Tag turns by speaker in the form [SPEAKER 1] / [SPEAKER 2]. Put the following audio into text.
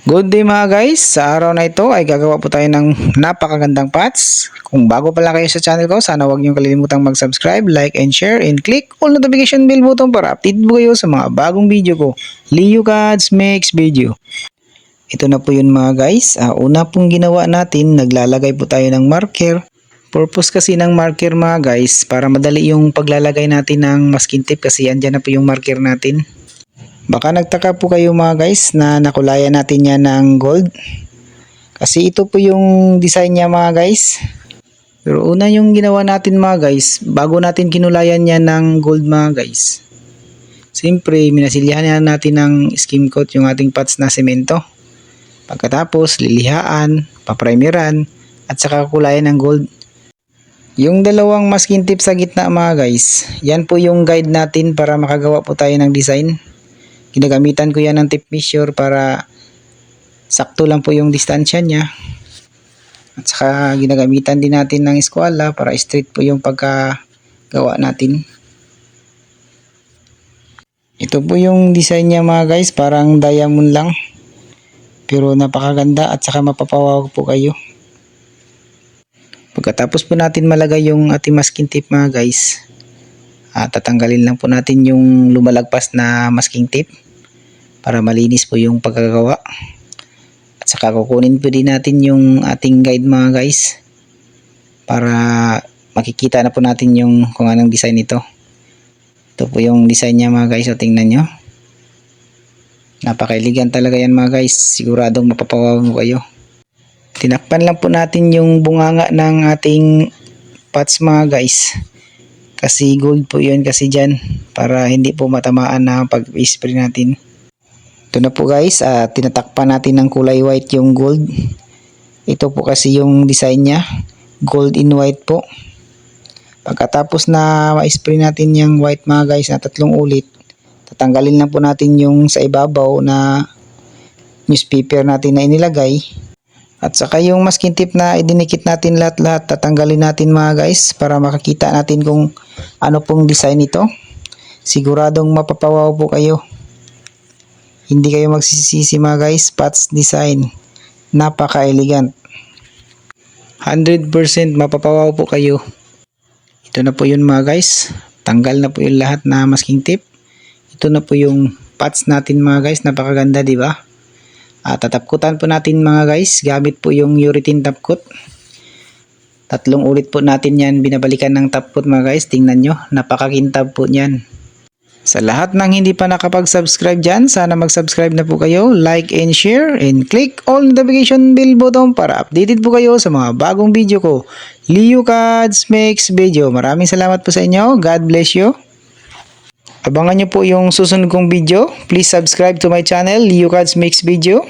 [SPEAKER 1] Good day mga guys, sa araw na ito ay gagawa po tayo ng napakagandang pots. Kung bago pa lang kayo sa channel ko, sana huwag niyo kalimutang mag-subscribe, like and share and click all notification bell button para update po kayo sa mga bagong video ko. Leo Gods Makes Video. Ito na po yun mga guys. Una pong ginawa natin, naglalagay po tayo ng marker. Purpose kasi ng marker mga guys, para madali yung paglalagay natin ng masking tape kasi andyan na po yung marker natin. Baka nagtaka po kayo mga guys na nakulayan natin yan ng gold. Kasi ito po yung design niya mga guys. Pero una yung ginawa natin mga guys, bago natin kinulayan yan ng gold mga guys. Siyempre, minasilyahan natin ng skim coat yung ating pots na semento. Pagkatapos, lilihaan, paprimeran, at saka kulayan ng gold. Yung dalawang masking tip sa gitna mga guys, yan po yung guide natin para makagawa po tayo ng design. Ginagamitan ko yan ng tape measure para sakto lang po yung distansya niya. At saka ginagamitan din natin ng eskwala para straight po yung pagkagawa natin. Ito po yung design niya mga guys, parang diamond lang. Pero napakaganda at saka mapapawaw po kayo. Pagkatapos po natin malagay yung ating masking tape mga guys, tatanggalin lang po natin yung lumalagpas na masking tape para malinis po yung pagkagawa. At saka kukunin po din natin yung ating guide mga guys para makikita na po natin yung kung anong design ito. Ito po yung design niya mga guys, so tingnan nyo. Napaka-elegant talaga yan mga guys, siguradong mapapawaw mo kayo. Tinakpan lang po natin yung bunganga ng ating pots mga guys. Kasi gold po yun kasi dyan, para hindi po matamaan na pag-spray natin. Ito na po guys, tinatakpan natin ng kulay white yung gold. Ito po kasi yung design niya, gold in white po. Pagkatapos na ma-spray natin yung white mga guys na 3 ulit, tatanggalin lang po natin yung sa ibabaw na newspaper natin na inilagay. At saka yung masking tape na idinikit natin lahat-lahat, tatanggalin natin mga guys para makakita natin kung ano pong design ito. Siguradong mapapawaw po kayo. Hindi kayo magsisisi mga guys, pots design. Napaka-elegant. 100% mapapawaw po kayo. Ito na po yun mga guys. Tanggal na po yung lahat na masking tape. Ito na po yung pots natin mga guys. Napakaganda, di ba? Tatapkutan po natin mga guys gamit po yung urethane top coat. 3 ulit po natin yan binabalikan ng top coat mga guys. Tingnan nyo, napakakintab po niyan. Sa lahat ng hindi pa nakapag-subscribe dyan, sana mag-subscribe na po kayo, like and share, and click all notification bell button para updated po kayo sa mga bagong video ko. Leo Gods Makes Video. Maraming salamat po sa inyo. God bless you. Abangan nyo po yung susunod kong video. Please subscribe to my channel, Leo Gods Makes Video.